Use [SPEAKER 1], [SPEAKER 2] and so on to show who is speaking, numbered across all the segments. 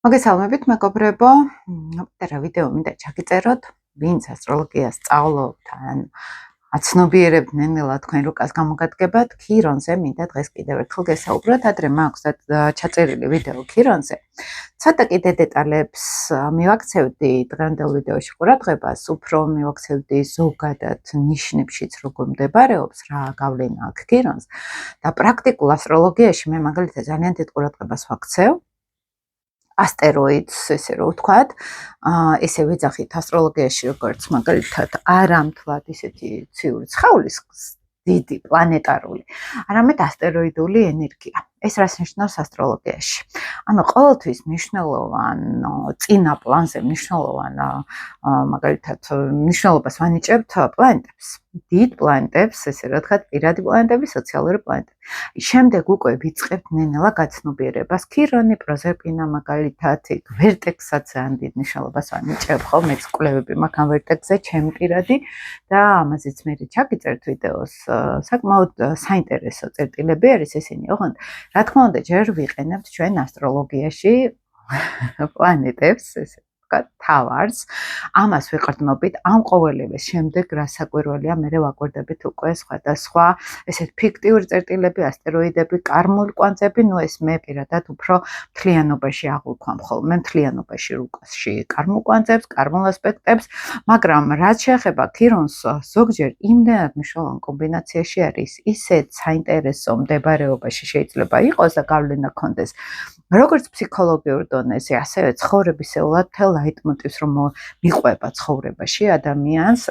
[SPEAKER 1] მოგესალმებით მეგობრებო. პატარა ვიდეო მინდა ჩაგიწეროთ, ვინც ასტროლოგიას სწავლობთ ან აცნობიერებდნენ ნელა თქვენ რუკას გამოგადგებათ ქირონზე, მინდა დღეს კიდევ ერთხელ გესაუბროთ, ადრე მაქვს ჩაწერილი ვიდეო ქირონზე. ცოტა კიდე დეტალებს მივაქცევდი დღევანდელ ვიდეოში ყურადღებას, უფრო მივაქცევდი ზოგადად ნიშნებშიც როგორ მდებარეობს, რა გავლენა აქვს ქირონს და პრაქტიკულ ასტროლოგიაში მე მაგალითად ძალიან დიდ ყურადღებას ვაქცევ ასტეროიდს, ესე რომ ვთქვათ, ესე ვიძახით ასტროლოგიაში როგორც მაგალითად არა მთლად ისეთი ციური ცხოვლის დიდი პლანეტარული, არამედ ასტეროიდული ენერგია. ეს რას ნიშნავს ასტროლოგიაში? ანუ ყოველთვის მნიშვნელოვან წინა პლანზე მნიშვნელოვან მაგალითად მნიშვნელობას ვანიჭებთ პლანეტებს. დიდ პლანეტებს, ესე რომ ვთქვათ, პირადი პლანეტები, სოციალური პლანეტები. შემდეგ უკვე ვიწყებთ ნენელა გაცნობიერებას. ქირონი, პროზერპინა მაგალითად, ვერტექსსაც ძალიან დიდ მნიშვნელობას ვანიჭებ, ხო? მეც კვლევები მაქვს ამ ვერტექსზე, ჩემი პირადი და ამაზეც მე ჩაგიწერთ ვიდეოს. საკმაოდ საინტერესო წერტილები არის ესენი, ოღონდ რა თქმა უნდა, ჯერ ვიყენებთ ჩვენ ასტროლოგიაში პლანეტებს, ესე ვთქვათ, თავარს. ამას ვიყრდნობით, ამ ყოველივეს შემდეგ რა საკვირველია, მე ვაკვირდებით უკვე სხვადასხვა ესეთ ფიქტიური წერტილები, ასტეროიდები, კარმული კვანძები, ნუ ეს მე პირადად უფრო მთლიანობაში აღვიქვამ ხოლმე, მთლიანობაში რუკასში კარმულ კვანძებს, კარმულ ასპექტებს, მაგრამ რაც შეეხება ქირონს, ზოგჯერ იმდენად მნიშვნელოვან კომბინაციაში არის, ისეთ საინტერესო მდებარეობაში შეიძლება იყოს და გავლენა ქონდეს. როგორც ფსიქოლოგიურ დონეზე, ასევე ცხოვრებისეულად მთელ ლაიტმოტივს, რომ მიყვება ცხოვრებაში ადამიანს.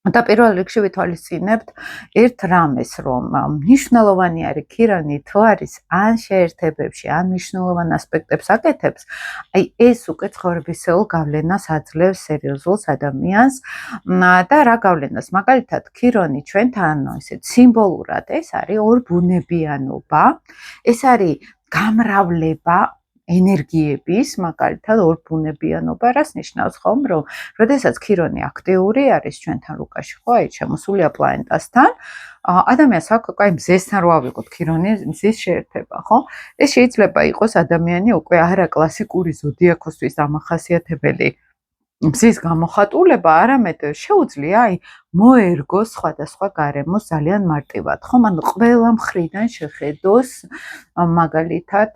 [SPEAKER 1] და პირველ რიგში ვითვალისწინებთ ერთ რამეს, რომ მნიშვნელოვანი არის ქირონი თუ არის ან შეერთებებში, ან მნიშვნელოვან ასპექტებს აკეთებს, აი ეს უკვე ცხოვრებისეულ გავლენას აძლევს სერიოზულს ადამიანს და რა გავლენას? მაგალითად, ქირონი ჩვენთან ესეთ სიმბოლურად ეს არის ორბუნებიანობა, ეს არის გამრავლება ენერგიების, მაგალითად ორბუნებიანობა, რას ნიშნავს ხომ, რომ როდესაც ქირონი აქტიური არის ჩვენთან რუკაში, ხო, აი შემოსულია პლანეტასთან, ადამიანს აქვს უკვე მზესთან რო ავიღოთ ქირონი, მზის შეერთება, ხო? ეს შეიძლება იყოს ადამიანი უკვე არა კლასიკური ზოდიაქოსთვის დამახასიათებელი მზის გამოხატულება, არამედ შეუძლია აი მოერგოს სხვადასხვა გარემოს ძალიან მარტივად, ხო? ანუ ყველა მხრიდან შეხედოს მაგალითად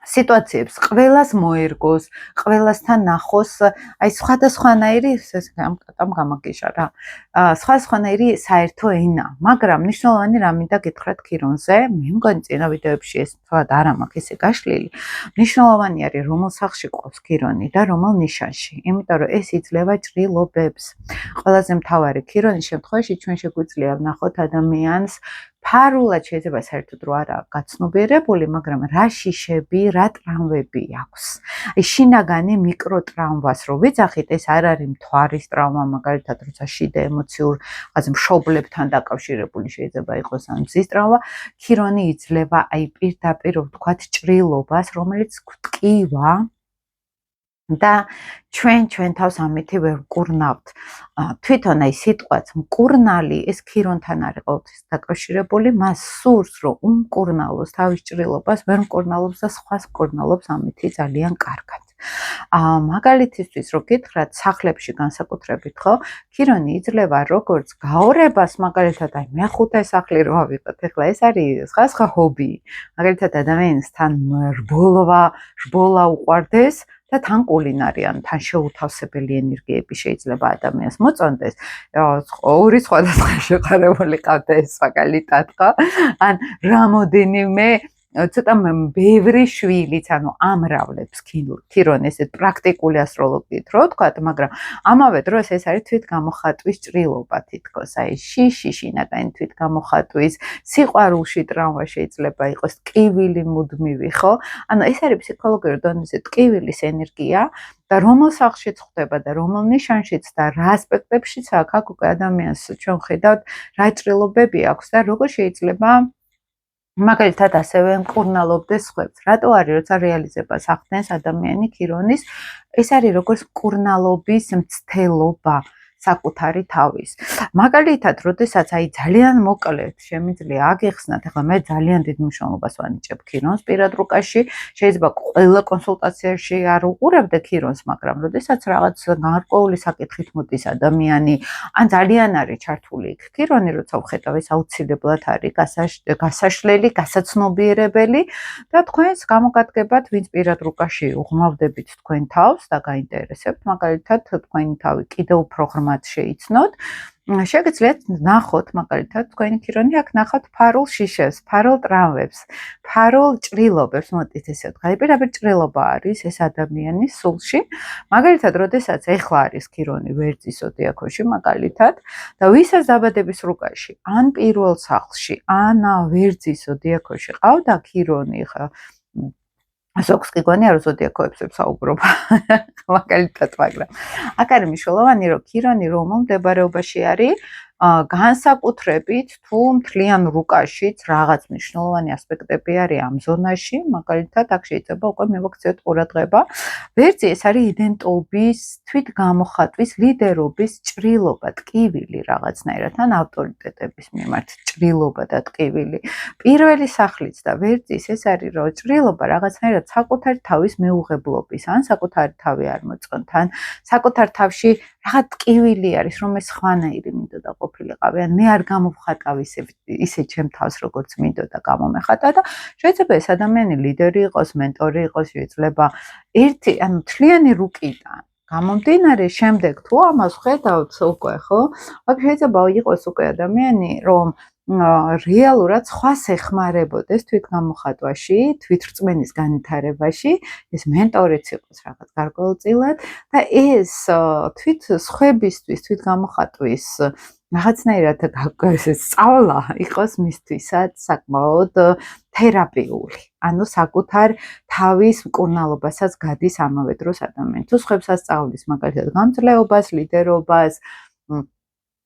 [SPEAKER 1] სიტუაციებს, ყველას მოერგოს, ყველასთან ნახოს, აი სხვადასხვანაირი ეს ამ გამაგიშა რა. სხვადასხვანაირი საერთო ენა, მაგრამ მნიშვნელოვანი რა მინდა გითხრათ ქირონზე, მე მგონი წინა ვიდეოებში ეს თვად არ მაქვს ესე გაშლილი. მნიშვნელოვანი არის რომელ სახლში ყავს ქირონი და რომელ ნიშანში, იმიტომ რომ ეს იძლევა ჭრილობებს. ყველაზე მთავარი ქირონის შემთხვევაში ჩვენ შეგვიძლია ვნახოთ ადამიანს ფარულად შეიძლება საერთოდ რო არა გაცნობიერებული, მაგრამ რა შიშები, რა ტრამვები აქვს. აი შინაგანი მიკროტრამვას რო ვიძახით, ეს არ არის მთვარის ტრამვა, მაგალითად, როცა შიდა ემოციურ ასე მშობლებთან დაკავშირებული შეიძლება იყოს ან მზის ტრამვა, ქირონი იძლევა აი პირდაპირ ვთქვათ ჭრილობას, რომელიც გვტკივა და ჩვენ თავს ამითი ვერ ვკურნავთ. თვითონ აი სიტყვაც მკურნალი ეს ქირონთან არის ყოველთვის დაკავშირებული, მას სურს რომ უმკურნალოს თავის ჭრილობას, ვერ მკურნალობს და სხვას მკურნალობს ამითი ძალიან კარგად. მაგალითისთვის რო გითხრათ სახლებში განსაკუთრებით, ხო, ქირონი იძლევა როგორც გაორებას, მაგალითად აი მეხუთე სახლი რო ავიღოთ, ეხლა ეს არის სხვა ჰობი. მაგალითად ადამიანს თან რბოლა უყვარდეს და თან კულინარიან, თან შეუთავსებელი ენერგიები შეიძლება ადამიანს მოწონდეს. ორი სხვადასხვა შეყარებული ყავდეს მაგალითად, ხო? ან რამოდენიმე ცოტა ბევრი შვილიც, ანუ ამრავლებს ქირონი ესეთ პრაქტიკული ასტროლოგიით, რო ვთქვათ, მაგრამ ამავე დროს ეს არის თვითგამოხატვის ჭრილობა თითქოს, აი შიში, შინაგანი თვითგამოხატვის, სიყვარულში ტრამვა შეიძლება იყოს, ტკივილი მუდმივი, ხო? ანუ ეს არის ფსიქოლოგიური დონეზე ტკივილის ენერგია და რომელ სახლშიც ხდება და რომელ ნიშანშიც და რა ასპექტებშიც აქ უკვე ადამიანს ჩვენ ვხედავთ რა ჭრილობები აქვს და როგორ შეიძლება მაგალითად ასევე მკურნალობდეს სხვებს. რატო არის, როცა რეალიზებას ახდენს ადამიანი ქირონის, ეს არის როგორც მკურნალობის მცდელობა. საკუთარი თავის. მაგალითად, როდესაც აი ძალიან მოკლედ შემიძლია აგიხსნათ, ახლა მე ძალიან დიდ მნიშვნელობას ვანიჭებ ქირონს პირად რუკაში, შეიძლება ყველა კონსულტაციაში არ უყურებდე ქირონს, მაგრამ როდესაც რაღაც გარკვეული საკითხით მოდის ადამიანი, ან ძალიან არის ჩართული იქ ქირონი, როცა ვხედავ, ეს აუცილებლად არის გასაშლელი, გასაცნობიერებელი და თქვენს გამოგადგებათ, ვინც პირად რუკაში უღმავდებით თქვენ თავს და გაინტერესებთ, მაგალითად, თქვენი თავი კიდევ უფრო ღრმად შეიცნოთ. შეგიძლიათ ნახოთ, მაგალითად, თქვენი ქირონი აქ ნახოთ ფარულ შიშებს, ფარულ ტრამვებს, ფარულ ჭრილობებს, მოდით ესე ვთქვა. პირდაპირ ჭრილობა არის ეს ადამიანის სულში. მაგალითად, როდესაც ეხლა არის ქირონი ვერძის ზოდიაქოში, მაგალითად, და ვისაც დაბადების რუკაში, ან პირველ სახლში, ან ვერძის ზოდიაქოში ყავდა ქირონი, ხა ზოგს კი გონია რომ ზოდიაქოებს ვსაუბრობ მაგალითად, მაგრამ აქ არის მნიშვნელოვანი რომ ქირონი რომელ მდებარეობაში არის განსაკუთრებით თუ მთლიან რუკაშიც რაღაც მნიშვნელოვანი ასპექტები არის ამ ზონაში, მაგალითად აქ შეიძლება უკვე მივაქციოთ ყურადღება. ვერძი ეს არის იდენტობის, თვითგამოხატვის, ლიდერობის ჭრილობა, ტკივილი რაღაცნაირად, ან ავტორიტეტების მიმართ ჭრილობა და ტკივილი. პირველი სახლიც და ვერძის ეს არის რომ ჭრილობა რაღაცნაირად საკუთარი თავის მეუღებლობის, ან საკუთარი თავი არ მოწყოთ, ან საკუთარ თავში რაღაც ტკივილი არის, რომ ეს ხვანაირი მინდოდა ყოფილიყავი, ან მე არ გამოვხატავ ისე ჩემ თავს, როგორც მინდოდა გამომეხატა და შეიძლება ეს ადამიანი ლიდერი იყოს, მენტორი იყოს, შეიძლება ერთი, ანუ მთლიანი რუკიდან გამომდინარე, შემდეგ თუ ამას ხედავთ უკვე, ხო? აქ შეიძლება იყოს უკვე ადამიანი, რომ რეალურად სხვას ეხმარებოდეს თვითგამოხატვაში, თვითრწმენის განვითარებაში, ეს მენტორიც იყოს რაღაც გარკვეულწილად და ეს თვით სხვებისთვის თვითგამოხატვის რაღაცნაირად სწავლა იყოს მისთვისაც საკმაოდ თერაპიული. ანუ საკუთარ თავის მკურნალობასაც გადის ამავე დროს ადამიანი. თუ სხვებსაც სწავლის, მაგალითად, გამძლეობას, ლიდერობას,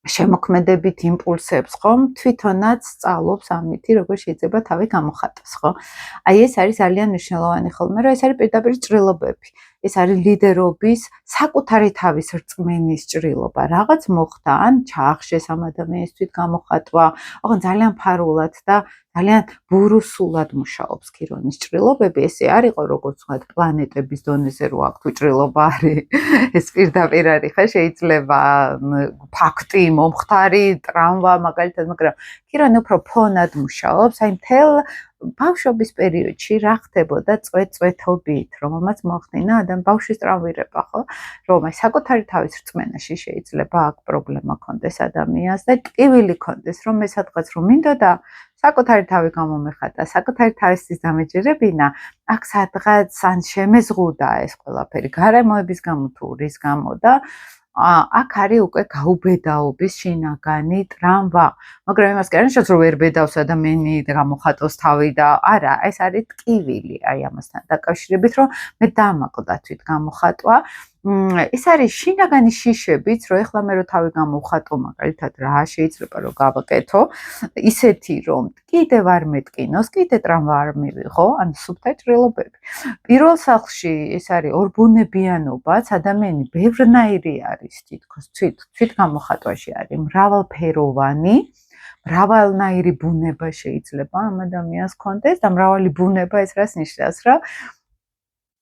[SPEAKER 1] შემოქმედებით იმპულსებს, ხომ? თვითონაც სწავლობს ამითი, როგორ შეიძლება თავი გამოხატოს, ხო? აი ეს არის ძალიან მნიშვნელოვანი ხოლმე, რომ ეს არის პირდაპირ ჭრილობები. ეს არის ლიდერობის, საკუთარი თავის რწმენის ჭრილობა. რაღაც მოხდა, ან ჩაახშეს ამ ადამიანის თვითგამოხატვა, ოღონ ძალიან ფარულად და ძალიან ბურუსულად მუშაობს ქირონის ჭრილობები. ესე არ იყო, როგორც ვთქვათ, პლანეტების დონეზე რო აქ თუ ჭრილობა არის, ეს პირდაპირ არის, ხა შეიძლება ფაქტი, მომხდარი, ტრამვა, მაგალითად, მაგრამ ქირონი უფრო ფონად მუშაობს, აი მთელ ბავშვობის პერიოდში რა ხდებოდა წვეთობით, რომელმაც მოახდინა адам ბავშვის ტრავმირება, ხო? რომ აი საკუთარი თავის რწმენაში შეიძლება აქ პრობლემა ქონდეს ადამიანს და ტკივილი ქონდეს, რომ ეს სადღაც რომ მინდოდა საკუთარი თავი გამომეხატა, საკუთარი თავისთვის დამეჯერებინა, აქ სადღაც ან შემეზღუდა ეს ყველაფერი გარემოების გამო თუ რის გამო და აქ არის უკვე გაუბედაობის შინაგანი ტრამვა. მაგრამ იმას კი არ ნიშნავს, რომ ვერ ბედავს ადამიანი და გამოხატოს თავი და არა, ეს არის ტკივილი, აი ამასთან დაკავშირებით, რომ მე დამაკვდა თვითგამოხატვა. ეს არის შინაგანი შიშებიც, რომ ეხლა მე რო თავი გამოვხატო, მაგალითად, რა შეიძლება რომ გავაკეთო, ისეთი რომ კიდევ არ მეტკინოს, კიდე ტრამვა არ მივიღო, ანუ სუფთა ჭრილობები. პირველ სახლში ეს არის ორბუნებიანობაც, ადამიანი ბევრნაირი არის თითქოს თვითგამოხატვაში არის მრავალფეროვანი. მრავალნაირი ბუნება შეიძლება ამ ადამიანს ქონდეს და მრავალი ბუნება ეს რას ნიშნავს, რომ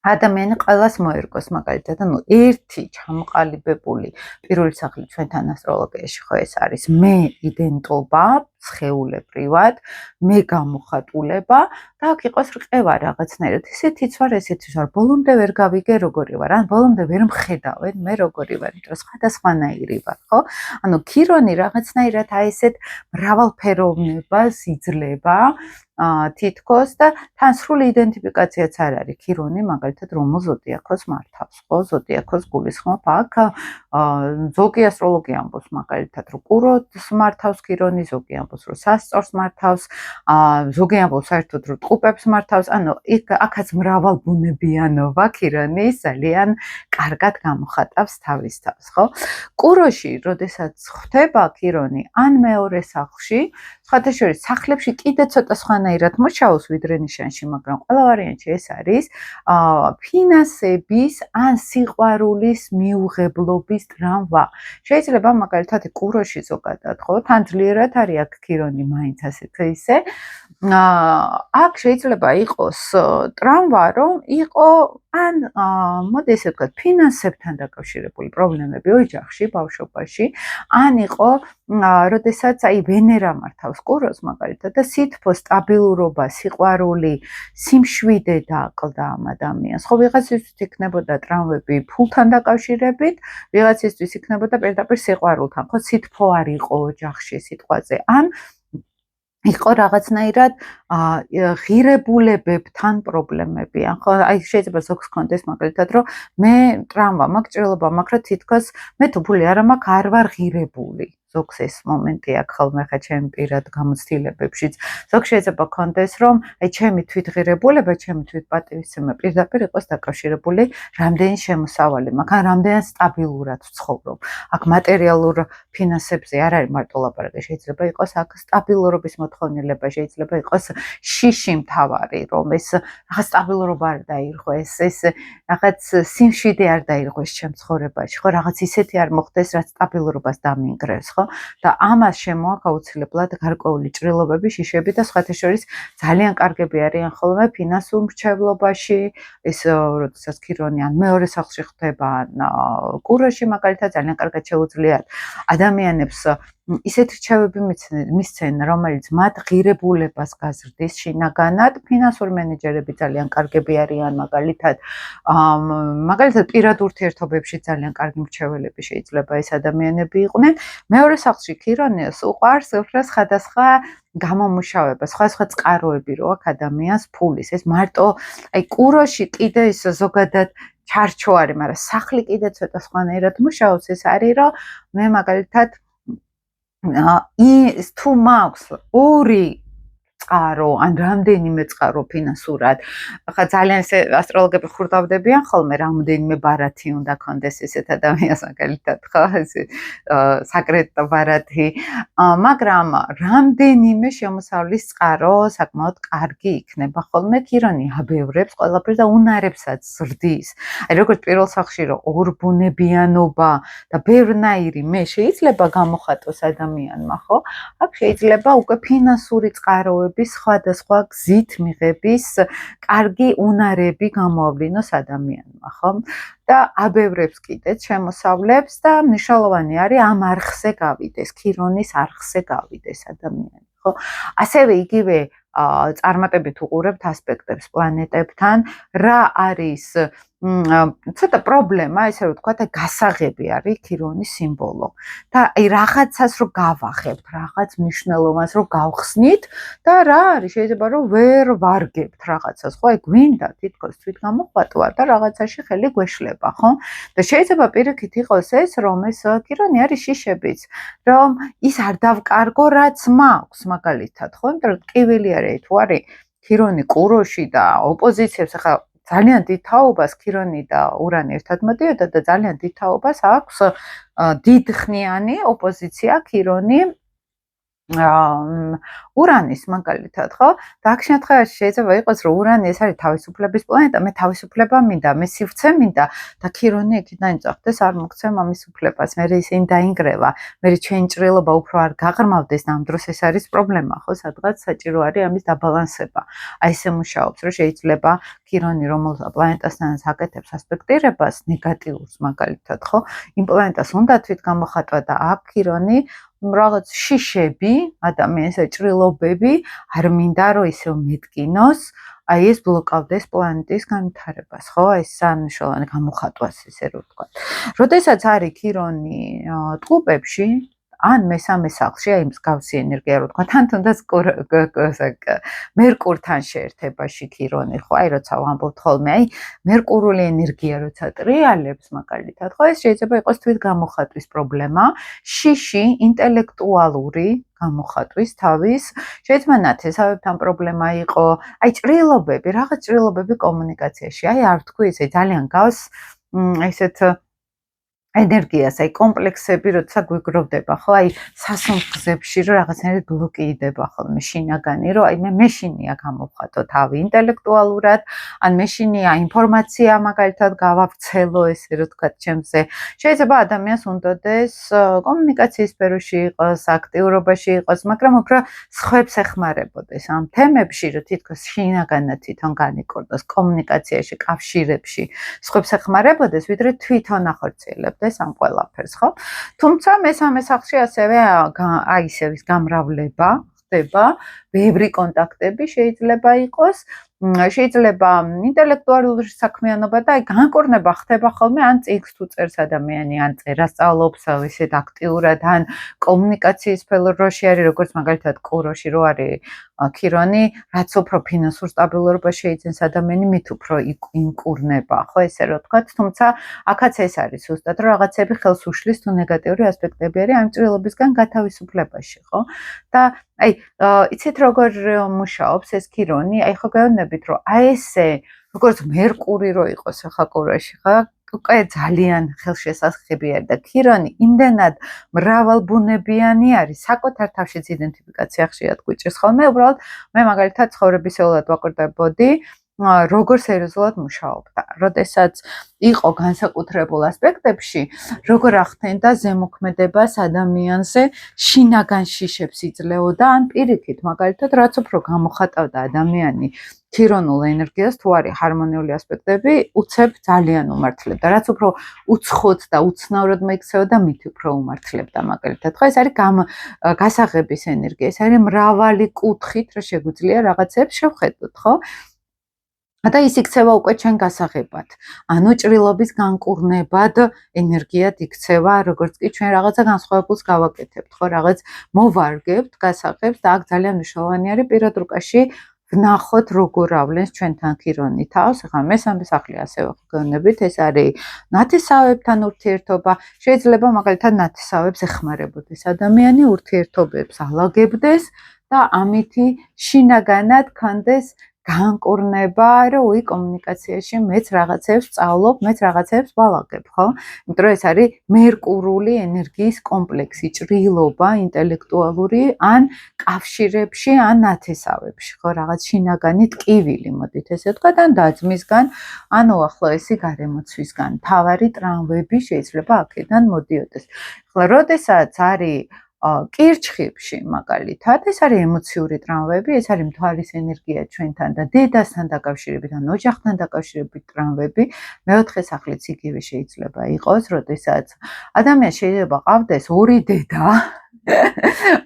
[SPEAKER 1] ადამიანი ყველას მოერგოს, მაგალითად, ანუ ერთი ჩამოყალიბებული პირველი სახლი ჩვენთან ასტროლოგიაში ხო ეს არის მე იდენტობა, სხეულებრივად, მე გამოხატულება და აქ იყოს რყევა რაღაცნაირად. ესეთიც ვარ, ესეთიც ვარ, ბოლომდე ვერ გავიგე როგორი ვარ, ან ბოლომდე ვერ მხედავენ მე როგორი ვარ, იმიტომ რომ სხვადასხვანაირი ვარ, ხო? ანუ ქირონი რაღაცნაირად აი ესეთ მრავალფეროვნებას იძლება თითქოს და თან სრული იდენტიფიკაციაც არ არის ქირონი, მაგალითად, რომელ ზოდიაქოს მართავს, ხო? ზოდიაქოს გულისხმობ აქ ზოგი ასტროლოგი ამბობს, მაგალითად, რომ კუროს მართავს ქირონი, ზოგი ამბობს, რომ სასწორს მართავს, ზოგი ამბობს საერთოდ, რომ ტყუპებს მართავს, ანუ აქაც მრავალბუნებიანობა ქირონის ძალიან კარგად გამოხატავს თავის თავს, ხო? კუროში, როდესაც ხდება ქირონი, ან მეორე სახლში, სხვათა შორის სახლებში კიდე ცოტა სხვანაირი სხვანაირად მოჩაოს ვიდრე ნიშანში, მაგრამ ყველა ვარიანტში ეს არის ფინანსების ან სიყვარულის მიუღებლობის ტრამვა. შეიძლება მაგალითად კუროში ზოგადად, ხო, თან ძლიერად არის აქ ქირონი მაინც ასეთ ისე. აქ შეიძლება იყოს ტრამვა, რომ იყო ან მოდი ესე ვთქვათ, ფინანსებთან დაკავშირებული პრობლემები ოჯახში, ბავშვობაში, ან იყო როდესაც აი ვენერა მართავს კუროს მაგალითად და სითბო, სტაბილურობა, სიყვარული, სიმშვიდე დააკლდა ამ ადამიანს. ხო, ვიღაცისთვის იქნებოდა ტრამვები ფულთან დაკავშირებით, ვიღაცისთვის იქნებოდა პირდაპირ სიყვარულთან. ხო, სითბო არ იყო ოჯახში სიტყვაზე. ან იყო რაღაცნაირად ღირებულებებთან პრობლემები. ხო, აი შეიძლება ზოგს კონდეს მაგალითად, რომ მე ტრამვა მაქვს, ჭრილობა მაქვს, რომ თითქოს მე თუ ფული არ მაქვს, არ ვარ ღირებული. ზოგს ეს მომენტი აქვს ხოლმე ხა ჩემი პირად გამოცდილებებშიც. ზოგს შეიძლება კონდეს, რომ აი ჩემი თვითღირებულება, ჩემი თვითპატივისცემა პირდაპირ იყოს დაკავშირებული რამდენი შემოსავალი მაქვს, ან რამდენად სტაბილურად ვცხოვრობ. აქ მატერიალურ ფინანსებზე არ არის მარტო ლაპარაკი, შეიძლება იყოს აქ სტაბილურობის მოთხოვნილება, შეიძლება იყოს შიში მთავარი, რომ ეს რაღაც სტაბილურობა არ დაირღვეს, ეს რაღაც სიმშვიდე არ დაირღვეს ჩემ ცხოვრებაში, ხო, რაღაც ისეთი არ მოხდეს, რაც სტაბილურობას დამინგრევს, ხო? და ამას შემოაქვს აუცილებლად გარკვეული ჭრილობები, შიშები და სხვათა შორის ძალიან კარგები არიან ხოლმე ფინანსურ მრჩევლობაში, ეს როდესაც ქირონი ან მეორე სახლში ხდება, ან კუროში მაგალითად ძალიან კარგად შეუძლიათ ადამიანებს ისეთი რჩევები მისცენ, რომელიც მათ ღირებულებას გაზრდის შინაგანად, ფინანსური მენეჯერები ძალიან კარგები არიან მაგალითად პირად ურთიერთობებში ძალიან კარგი მრჩეველები შეიძლება ეს ადამიანები იყვნენ. მეორე სახლში ქირონიას უყვარს უფრო სხვადასხვა გამომუშავება, სხვადასხვა წყაროები რო აქვს ადამიანს ფულის. ეს მარტო აი კუროში კიდე ის ზოგადად ჩარჩო არის, მაგრამ სახლი კიდე ცოტა სხვანაირად მუშაობს. ეს არის რომ მე მაგალითად თუ მაქვს ორი წყარო ან რამდენიმე წყარო ფინანსურად, ხა ძალიან ესე ასტროლოგები ხურდავდებიან ხოლმე რამდენიმე ბარათი უნდა კონდეს ესეთ ადამიანს მაგალითად, ხო, ესე საკრეტო ბარათი, მაგრამ რამდენიმე შემოსავლის წყარო საკმაოდ კარგი იქნება ხოლმე ქირონი აბევრებს ყველაფერს და უნარებსაც ზრდის. აი როგორც პირველ სახლში რომ ორბუნებიანობა და ბევრნაირი მე შეიძლება გამოხატოს ადამიანმა, ხო? აქ შეიძლება უკვე ფინანსური წყაროები სხვადასხვა გზით მიღების კარგი უნარები გამოავლინოს ადამიანმა, ხო? და აბევრებს კიდეც შემოსავლებს და მნიშვნელოვანი არის ამ არხზე გავიდეს, ქირონის არხზე გავიდეს ადამიანი, ხო? ასევე იგივე წარმატებით უყურებთ ასპექტებს პლანეტებთან, რა არის ცოტა პრობლემა, ესე რომ ვთქვათ, გასაღები არის ქირონის სიმბოლო. და აი რაღაცას რო გავახებთ, რაღაც მნიშვნელოვანს რო გავხსნით და რა არის, შეიძლება რომ ვერ ვარგებთ რაღაცას, ხო? აი გვინდა თითქოს თვითგამოხატვა და რაღაცაში ხელი გვეშლება, ხო? და შეიძლება პირიქით იყოს ეს, რომ ეს ქირონი არის შიშებიც, რომ ის არ დავკარგო, რაც მაქვს, მაგალითად, ხო? იმიტომ რომ ტკივილი არის, თუ არის ქირონი კუროში და ოპოზიციებს ახლა ძალიან დიდ თაობას ქირონი და ურანი ერთად მოდიოდა და ძალიან დიდ თაობას აქვს დიდხნიანი ოპოზიცია ქირონი ურანის მაგალითად, ხო? და აქ შემთხვევაში შეიძლება იყოს, რომ ურანი ეს არის თავისუფლების პლანეტა, მე თავისუფლება მინდა, მე სივრცე მინდა და ქირონი იქიდან წახდეს არ მოგცემ ამის უფლებას, მე ისინი დაინგრევა, მე ჩვენი ჭრილობა უფრო არ გაღრმავდეს და ამ დროს ეს არის პრობლემა, ხო? სადღაც საჭირო არის ამის დაბალანსება. აი ესე მუშაობს, რომ შეიძლება ქირონი რომელ პლანეტასთანაც აკეთებს ასპექტირებას ნეგატიურს მაგალითად, ხო? იმ პლანეტას უნდა თვითგამოხატვა და აქ ქირონი რაღაც შიშები, ადამიანის ჭრილობები არ მინდა რომ ისევ მეტკინოს, აი ეს ბლოკავდეს პლანეტის განვითარებას, ხო? ეს სანიშნავი გამოხატვას ესე რომ ვთქვა. როდესაც არის ქირონი ტყუპებში, ან მესამე სახლში, აი მსგავსი ენერგია რო ვთქვა, თან თუნდაც მერკურთან შეერთებაში ქირონი, ხო? აი როცა ვამბობთ ხოლმე, აი მერკურული ენერგია როცა ტრიალებს მაგალითად, ხო? ეს შეიძლება იყოს თვითგამოხატვის პრობლემა, შიში ინტელექტუალური გამოხატვის თავის, შეიძლება ნათესავებთან პრობლემა იყო, აი ჭრილობები, რაღაც ჭრილობები კომუნიკაციაში, აი არ ვთქვი, ესე ძალიან გავს ესეთ ენერგიას, აი კომპლექსები როცა გვიგროვდება, ხო, აი სასუნთქზებში რომ რაღაცნაირად ბლოკირდება ხოლმე შინაგანი, რომ აი მე შინია გამოვხატო თავი ინტელექტუალურად, ან მე შინია ინფორმაცია მაგალითად გავავრცელო, ესე რომ თქვა ჩემზე. შეიძლება ადამიანს უნდადეს კომუნიკაციის სფეროში იყოს, აქტიურობაში იყოს, მაგრამ უფრო სხვებს ეხმარებოდეს ამ თემებში, რომ თითქოს შინაგანად თვითონ განიკორდოს კომუნიკაციაში, კავშირებში, სხვებს ეხმარებოდეს, ვიდრე თვითონ ახორციელებდეს ამ ყველაფერს, ხო? თუმცა მესამე სახლში ასევე აი ისე ის გამრავლება ხდება, ბევრი კონტაქტები შეიძლება იყოს, შეიძლება ინტელექტუალური საქმიანობა და აი განკურნება ხდება ხოლმე ან წიგნს თუ წერს ადამიანი, ან წერას სწავლობს ისეთ აქტიურად, ან კომუნიკაციის სფეროში არის, როგორც მაგალითად კუროში რო არის ქირონი, რაც უფრო ფინანსურ სტაბილურობას შეიძენს ადამიანი, მით უფრო იმკურნება, ხო, ესე რომ ვთქვათ, თუმცა აქაც ეს არის ზუსტად, რომ რაღაცები ხელს უშლის თუ ნეგატიური ასპექტები არის ამ ჭრილობისგან გათავისუფლებაში, ხო? და აი, იცით როგორ მუშაობს ეს ქირონი? აი ხო გეუბნებით, რომ აი ესე, როგორც მერკური რო იყოს ახლა კურაში, ხო? უკვე ძალიან ხელშესახები არის და ქირონი იმდენად მრავალბუნებიანი არის, საკუთარ თავშიც იდენტიფიკაცია ხშირად გვიჭირს ხოლმე, უბრალოდ მე მაგალითად ცხოვრებისეულად ვაკვირდებოდი, როგორ სერიოზულად მუშაობდა. როდესაც იყო განსაკუთრებულ ასპექტებში, როგორ ახდენდა ზემოქმედებას ადამიანზე, შინაგან შიშებს იძლეოდა, ან პირიქით, მაგალითად, რაც უფრო გამოხატავდა ადამიანი ქირონულ ენერგიას, თუ არის ჰარმონიული ასპექტები, უცებ ძალიან უმართლებდა. რაც უფრო უცხოდ და უცნაურად მოიქცეოდა, მით უფრო უმართლებდა, მაგალითად. ხო, ეს არის გასაღების ენერგია, ეს არის მრავალი კუთხით, რა შეგვიძლია რაღაცებს შევხედოთ, ხო? და ის იქცევა უკვე ჩვენ გასაღებად. ანუ ჭრილობის განკურნებად ენერგიად იქცევა, როგორც კი ჩვენ რაღაცა განსხვავებულს გავაკეთებთ, ხო, რაღაც მოვარგებთ გასაღებს და აქ ძალიან მნიშვნელოვანი არის პირად რუკაში ვნახოთ როგორ ავლენს ჩვენთან ქირონი თავს. ახლა მესამე სახლი ასევე გქონებით, ეს არის ნათესავებთან ურთიერთობა. შეიძლება მაგალითად ნათესავებს ეხმარებოდეს ადამიანი, ურთიერთობებს ალაგებდეს და ამითი შინაგანად ქონდეს განკურნება, რომ უი კომუნიკაციაში მეც რაღაცებს სწავლობ, მეც რაღაცებს ვალაგებ, ხო? იმიტომ რომ ეს არის მერკურული ენერგიის კომპლექსი, ჭრილობა ინტელექტუალური ან კავშირებში, ან ნათესავებში, ხო, რაღაც შინაგანი ტკივილი, მოდით ესე ვთქვათ, ან დაძმისგან, ან უახლოესი გარემოცვისგან. თავარი ტრამვები შეიძლება აქედან მოდიოდეს. ახლა, როდესაც არის კირჩხიბში მაგალითად, ეს არის ემოციური ტრამვები, ეს არის მთვარის ენერგია ჩვენთან და დედასთან დაკავშირებით, ან ოჯახთან დაკავშირებით ტრამვები. მეოთხე სახლიც იგივე შეიძლება იყოს, როდესაც ადამიანს შეიძლება ყავდეს ორი დედა,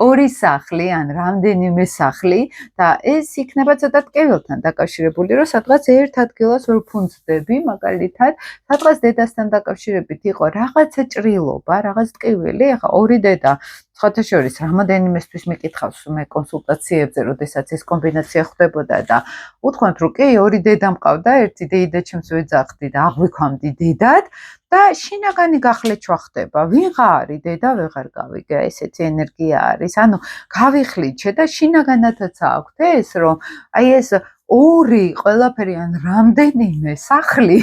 [SPEAKER 1] ორი სახლი, ან რამდენიმე სახლი და ეს იქნება ცოტა ტკივილთან დაკავშირებული, რომ სადღაც ერთ ადგილას ვერ ვფუნძდები, მაგალითად, სადღაც დედასთან დაკავშირებით იყო რაღაცა ჭრილობა, რაღაც ტკივილი, ახლა ორი დედა სხვათა შორის რამოდენიმესთვის მიკითხავს მე კონსულტაციებზე, როდესაც ეს კომბინაცია ხდებოდა და უთქვამთ, რომ კი, ორი დედა მყავდა, ერთი დეიდა ჩემს ვეძახდი და აღვიქვამდი დედად და შინაგანი გახლეჩვა ხდება. ვიღა არის დედა, ვეღარ გავიგე, ესეთი ენერგია არის. ანუ გავიხლიჩე და შინაგანათაც აქვთ ეს, რომ აი ეს ორი ყველაფერი ან რამდენიმე სახლი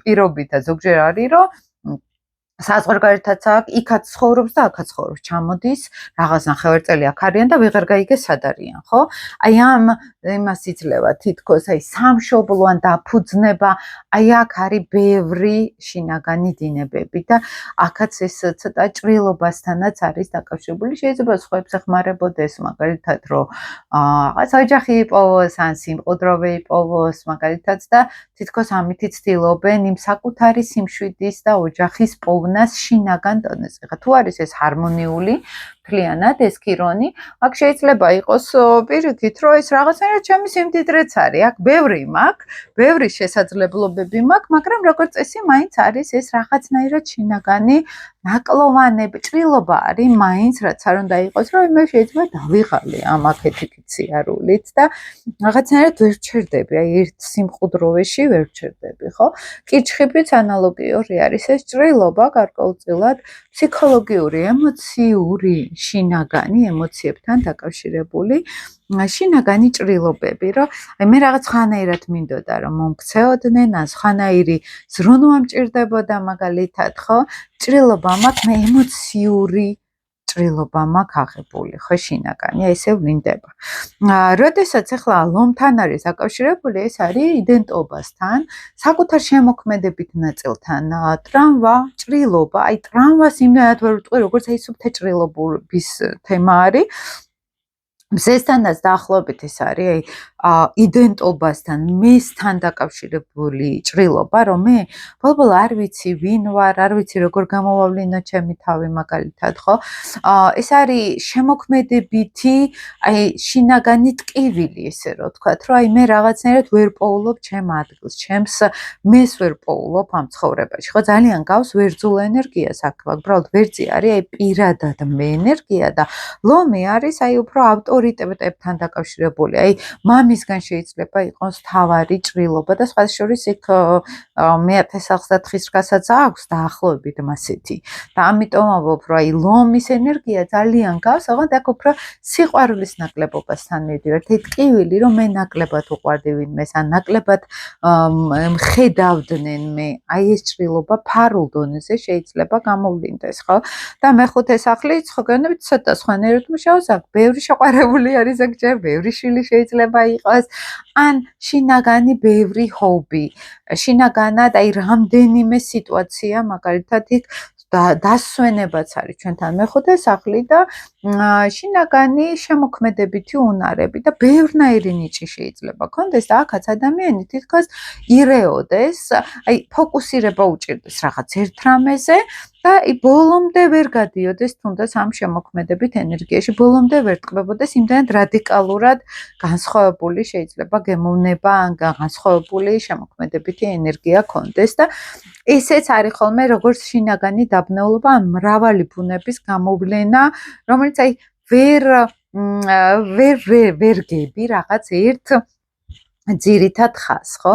[SPEAKER 1] პირობითად ზოგჯერ არის, რომ საზღვარგარეთაც აქ, იქაც ცხოვრობს და აქაც ცხოვრობს, ჩამოდის, რაღაც ნახევარწელი აქ არიან და ვეღარ გაიგე სად არიან, ხო? აი ამ იმას იძლევა თითქოს აი სამშობლო ან დაფუძნება, აი აქ არის ბევრი შინაგანი დინებები და აქაც ეს ცოტა ჭრილობასთანაც არის დაკავშირებული. შეიძლება სხვებს ეხმარებოდეს, მაგალითად, რომ რაღაც ოჯახი იპოვოს, ან სიმყუდროვე იპოვოს, მაგალითად და თითქოს ამითი ცდილობენ იმ საკუთარი სიმშვიდის და ოჯახის პოვნას შინაგან დონეზე. ხა თუ არის ეს ჰარმონიული, მთლიანად ეს ქირონი, აქ შეიძლება იყოს პირიქით, რომ ეს რაღაცნაირად ჩემი სიმდიდრეც არის. აქ ბევრი მაქვს, ბევრი შესაძლებლობები მაქვს, მაგრამ როგორც წესი, მაინც არის ეს რაღაცნაირად შინაგანი ნაკლოვანები, ჭრილობა არის მაინც, რაც არ უნდა იყოს, რომ მე შეიძლება დავიღალე ამ აქეთ-იქით სიარულით და რაღაცნაირად ვერ ვჩერდები, აი ერთ სიმყუდროვეში ვერ ვჩერდები, ხო? კირჩხიბიც ანალოგიური არის ეს ჭრილობა გარკვეულწილად ფსიქოლოგიური, ემოციური შინაგანი ემოციებთან დაკავშირებული შინაგანი ჭრილობები, რომ აი მე რაღაც ხანაერად მინდოდა რომ მომქცეოდნენ, ან ხანაირი ზრუნვა მჭირდებოდა მაგალითად, ხო? ჭრილობა მაქვს, მე ემოციური ჭრილობა მაქვს აღებული, ხო, შინაგანი, აი ესე ვლინდება. როდესაც ახლა ლომთან არის დაკავშირებული, ეს არის იდენტობასთან, საკუთარ შემოქმედებით ნაწილთან, ტრამვა, ჭრილობა, აი ტრამვას იმდენად ვერ ვიტყვი, როგორც აი სუფთა ჭრილობის თემა არის. მზესთანაც დაახლოებით ეს არის იდენტობასთან, მესთან დაკავშირებული ჭრილობა, რომ მე ბოლო არ ვიცი ვინ ვარ, არ ვიცი როგორ გამოვავლინო ჩემი თავი მაგალითად, ხო? ეს არის შემოქმედებითი, აი შინაგანი ტკივილი, ესე რომ ვთქვათ, რომ აი მე რაღაცნაირად ვერ პოულობ ჩემ ადგილს, ჩემს მეს ვერ პოულობ ამ ცხოვრებაში, ხო? ძალიან გავს ვერძულ ენერგიას აქ, უბრალოდ ვერძი არის აი პირადად მე ენერგია და ლომი არის აი უფრო ავტორიტეტებთან დაკავშირებული, აი მამისგან შეიძლება იყოს თავარი ჭრილობა და სხვა შორის იქ მეათე სახლს და თხის რგასაც აქვს დაახლოებით მასეთი. და ამიტომ ვამბობ, რომ აი ლომის ენერგია ძალიან გავს, ოღონდ აქ უფრო სიყვარულის ნაკლებობასთან მიდივართ. აი ტკივილი, რომ მე ნაკლებად უყვარდი ვინმეს, ან ნაკლებად ხედავდნენ მე, აი ეს ჭრილობა ფარულ დონეზე შეიძლება გამოვლინდეს, ხო? და მეხუთე სახლი ცხოვრებით ცოტა სხვანაირად მუშაობს, აქ ბევრი შეყვარებული არის ზოგჯერ, ბევრი შვილი შეიძლება იყოს, ან შინაგანი ბევრი ჰობი, შინაგანად აი რამდენიმე სიტუაცია, მაგალითად იქ დასვენებაც არის ჩვენთან მეხუთე სახლი და შინაგანი შემოქმედებითი უნარები და ბევრნაირი ნიჭი შეიძლება გქონდეს და აქაც ადამიანი თითქოს ირეოდეს, აი ფოკუსირება უჭირდეს რაღაც ერთ რამეზე და ბოლომდე ვერ გადიოდეს თუნდაც ამ შემოქმედებით ენერგიაში, ბოლომდე ვერ ტკბებოდეს, იმდენად რადიკალურად განსხვავებული შეიძლება გემოვნება ან განსხვავებული შემოქმედებითი ენერგია ქონდეს და ესეც არის ხოლმე როგორც შინაგანი დაბნეულობა, ან მრავალი ბუნების გამოვლენა, რომელიც აი ვერ გები რაღაც ერთ ძირითად ხაზს, ხო?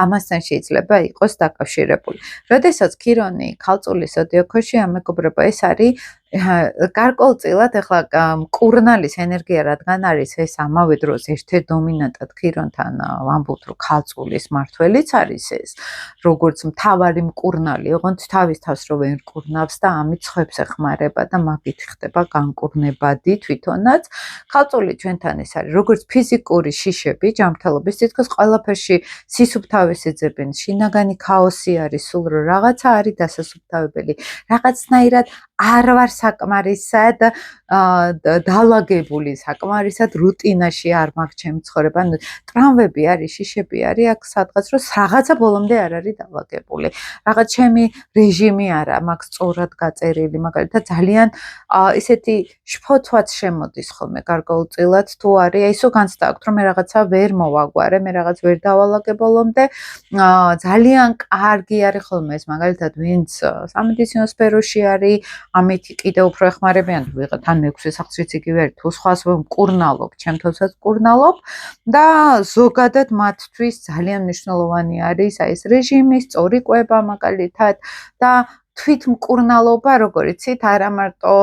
[SPEAKER 1] ამასთან შეიძლება იყოს დაკავშირებული. როდესაც ქირონი ქალწულის ზოდიაქოში ამეგობრება, ეს არის გარკვეულწილად ახლა მკურნალის ენერგია რადგან არის ეს ამავე დროს ერთ-ერთ დომინანტად ქირონთან ვამბობთ, რომ ქალწულის მართველიც არის ეს, როგორც მთავარი მკურნალი, ოღონდ თავის თავს რო ვერ მკურნავს და ამით ხვებს ეხმარება და მაგით ხდება განკურნებადი თვითონაც. ქალწული ჩვენთან ეს არის, როგორც ფიზიკური შიშები, ჯანმრთელობის თითქოს ყველაფერში სისუფთავეს ეძებენ, შინაგანი ქაოსი არის, სულ რომ რაღაცა არის დასასუფთავებელი, რაღაცნაირად არ ვარ საკმარისად დაალაგებული, საკმარისად რუტინაში არ მაქვს ჩემი ცხოვრება. ანუ ტრამვები არის, შიშები არის, აქ სადღაც რომ რაღაცა ბოლომდე არ არის დაალაგებული. რაღაც ჩემი რეჟიმი არა მაქვს სწორად გაწერილი, მაგალითად ძალიან ესეთი შფოთვაც შემოდის ხოლმე გარკვეულწილად თუ არის, აი ისო განცდა აქვს, რომ მე რაღაცა ვერ მოვაგვარე, მე რაღაც ვერ დავალაგე ბოლომდე. ძალიან კარგი არის ხოლმე ეს, მაგალითად, ვინც სამედიცინო სფეროში არის, ამით კიდე უფრო ეხმარებიან, ვიღათ ან მეექვსე სახლშიც იგივე არის, თუ სხვას ვკურნალობ, ჩემთვისაც ვკურნალობ და ზოგადად მათთვის ძალიან მნიშვნელოვანი არის აი ეს რეჟიმი, სწორი კვება მაგალითად და თვითმკურნალობა, როგორ იცით, არა მარტო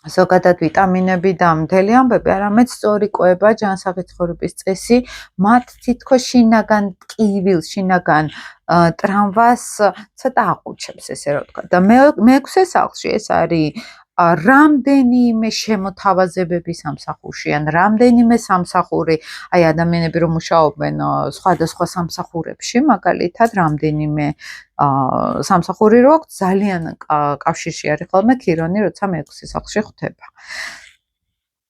[SPEAKER 1] ზოგადად ვიტამინები და მთელი ამბები, არამედ სწორი კვება, ჯანსაღი ცხოვრების წესი, მათ თითქოს შინაგან ტკივილს, შინაგან ტრამვას ცოტა აყუჩებს, ესე რომ ვთქვა. და მეექვსე სახლში ეს არის რამდენიმე შემოთავაზებები სამსახურში, ან რამდენიმე სამსახური, აი ადამიანები რომ მუშაობენ სხვადასხვა სამსახურებში, მაგალითად, რამდენიმე სამსახური რო აქვს, ძალიან კავშირში არის ხოლმე ქირონი, როცა მეექვსე სახლში ხვდება.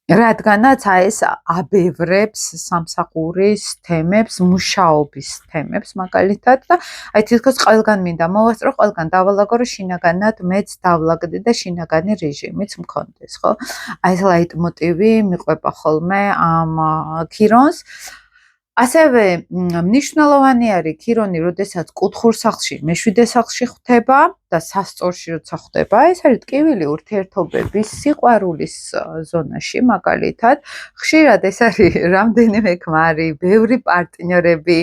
[SPEAKER 1] რადგანაც ეს აბევრებს სამსახურის თემებს, მუშაობის თემებს მაგალითად და აი თითქოს ყველგან მინდა მოვასწრო, ყველგან დავალაგო, რომ შინაგანად მეც დავლაგდი და შინაგანი რეჟიმიც მქონდეს, ხო? აი ეს ლაიტმოტივი მიყვება ხოლმე ამ ქირონს. ასევე მნიშვნელოვანი არის ქირონი, როდესაც კუთხურ სახლში, მეშვიდე სახლში ხვდება, და სასწორში როცა ხდება, ეს არის ტკივილი ურთიერთობების სიყვარულის ზონაში, მაგალითად, ხშირად ეს არის რამდენიმე ქმარი, ბევრი პარტნიორები,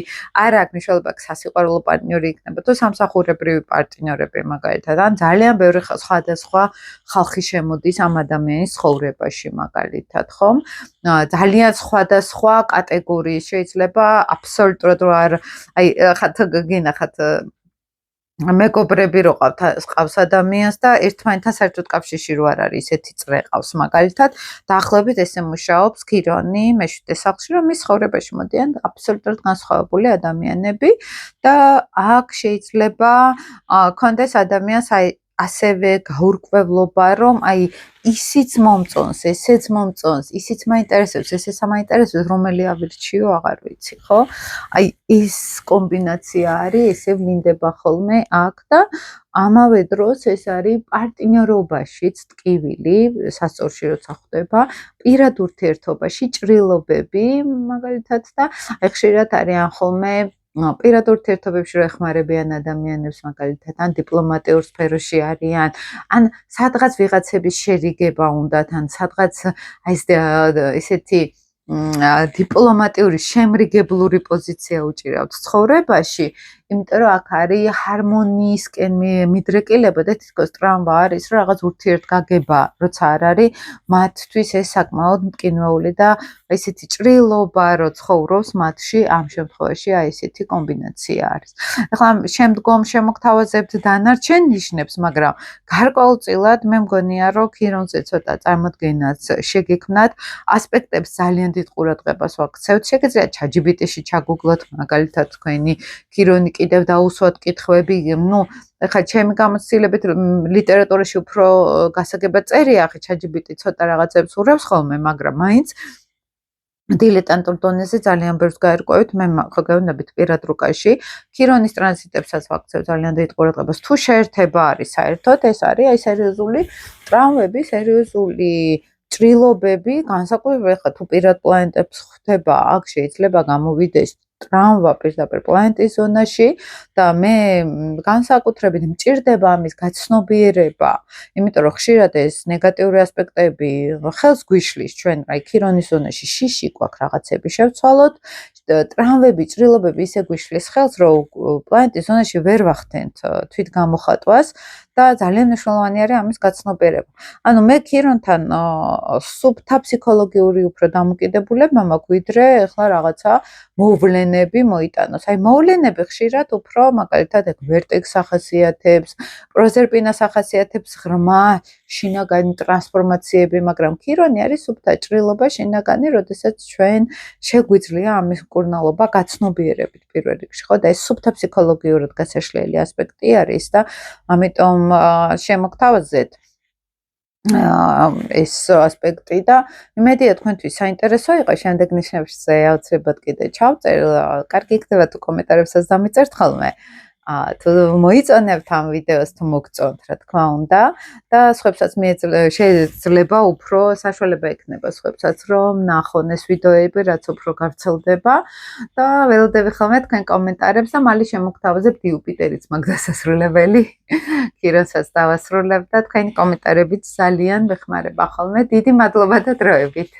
[SPEAKER 1] არ აქვს მნიშვნელობა სასიყვარულო პარტნიორი იქნება, თუ სამსახურებრივი პარტნიორები, მაგალითად, ან ძალიან ბევრი სხვადასხვა ხალხი შემოდის ამ ადამიანის ცხოვრებაში, მაგალითად, ხომ? ძალიან სხვადასხვა კატეგორიის შეიძლება აბსოლუტურად არ აი ხათ გინახათ მეგობრები რო ყავს ადამიანს და ერთმანეთთან საერთოდ კავშირში რო არ არის ესეთი წრე ყავს მაგალითად დაახლოებით ესე მუშაობს ქირონი მეშვიდე სახლში რომ მის ცხოვრებაში მოდიან აბსოლუტურად განსხვავებული ადამიანები და აქ შეიძლება კონდეს ადამიანს აი ასევე გაურკვევლობა რომ აი ისიც მომწონს, ესეც მომწონს, ისიც მაინტერესებს, ესეც მაინტერესებს, რომელი ავირჩიო, აღარ ვიცი, ხო? აი ეს კომბინაცია არის, ესე ვლინდება ხოლმე აქ და ამავე დროს ეს არის პარტნიორობაშიც ტკივილი, სასწორში როცა ხდება, პირად ურთიერთობაში ჭრილობები, მაგალითად და აი ხშირად არიან ხოლმე პირად ურთიერთობებში რო ეხმარებიან ადამიანებს მაგალითად ან დიპლომატიურ სფეროში არიან ან სადღაც ვიღაცების შერიგება უნდათ ან სადღაც აი ესეთი დიპლომატიური შემრიგებლური პოზიცია უჭირავთ ცხოვრებაში, იმიტომ რომ აქ არის ჰარმონიისკენ მიდრეკილება და თითქოს ტრამვა არის, რომ რაღაც ურთიერთგაგება, როცა არ არის, მათთვის ეს საკმაოდ მტკინვეული და ესეთი ჭრილობა, რო ცხოვრობს მათში, ამ შემთხვევაში აი ესეთი კომბინაცია არის. ახლა შემდგომ შემოგთავაზებთ დანარჩენ ნიშნებს, მაგრამ გარკვეულწილად მე მგონია, რომ ქირონზე ცოტა წარმოდგენაც შეგექმნათ, ასპექტებს ძალიან დიდ ყურადღებას ვაქცევთ. შეგიძლიათ ChatGPT-ში ჩაგუგლოთ მაგალითად თქვენი ქირონი კიდევ დაუსვათ კითხვები, ну, ეხლა ჩემი გამოცდილებით ლიტერატურაში უფრო გასაგებად წერია, ხე ChatGPT ცოტა რაღაცებს ურევს ხოლმე, მაგრამ მაინც დილეტანტურ დონეზე ძალიან ბევრს გაერკვევით, მე ხო გეუბნებით პირად რუკაში, ქირონის ტრანზიტებსაც ვაქცევ ძალიან დიდ ყურადღებას. თუ შეერთება არის საერთოდ, ეს არის აი სერიოზული ტრავმები, სერიოზული ჭრილობები, განსაკუთრებით ხა თუ პირად პლანეტებს ხვდება, აქ შეიძლება გამოვიდეს ტრავმა პირდაპირ პლანეტის ზონაში და მე განსაკუთრებით მჭირდება ამის გაცნობიერება, იმიტომ რომ ხშირად ეს ნეგატიური ასპექტები ხელს გვიშლის ჩვენ აი ქირონის ზონაში შიში გვაქვს რაღაცები შევცვალოთ, ტრავმები, ჭრილობები ისე გვიშლის ხელს, რომ პლანეტის ზონაში ვერ ვახდენთ თვით გამოხატვას და ძალიან მნიშვნელოვანი არის ამის გაცნობიერება. ანუ მე ქირონთან სუფთა ფსიქოლოგიური უფრო დამოკიდებულება მაქვს, ვიდრე ახლა რაღაცა მოვლენები მოიტანოს. აი მოვლენები ხშირად უფრო მაგალითად ეგ ვერტეგს ახასიათებს, პროზერპინას ახასიათებს ღრმა, შინაგანი ტრანსფორმაციები, მაგრამ ქირონი არის სუფთა ჭრილობა შინაგანი, როდესაც ჩვენ შეგვიძლია ამის მკურნალობა გაცნობიერებით პირველ რიგში, ხო? და ეს სუფთა ფსიქოლოგიურად გასაშლელი ასპექტი არის და ამიტომ შემოგთავაზეთ ეს ასპექტი და იმედია თქვენთვის საინტერესო იყო შემდეგ ნიშნებში აუცილებლად კიდე ჩავწერ, კარგი იქნება თუ კომენტარებსაც დამიწერთ ხოლმე. თუ მოიწონებთ ამ ვიდეოს თუ მოგწონთ, რა თქმა უნდა და სხვებსაც შეიძლება უფრო საშუალება ექნება სხვებსაც რომ ნახონ ეს ვიდეოები, რაც უფრო გავრცელდება და ველოდები ხოლმე თქვენ კომენტარებს და მალე შემოგთავაზებთ იუპიტერიც მაგდასასრულებელი ქირონსაც დავასრულებ და თქვენი კომენტარებით ძალიან მეხმარება ხოლმე. დიდი მადლობა და დროებით.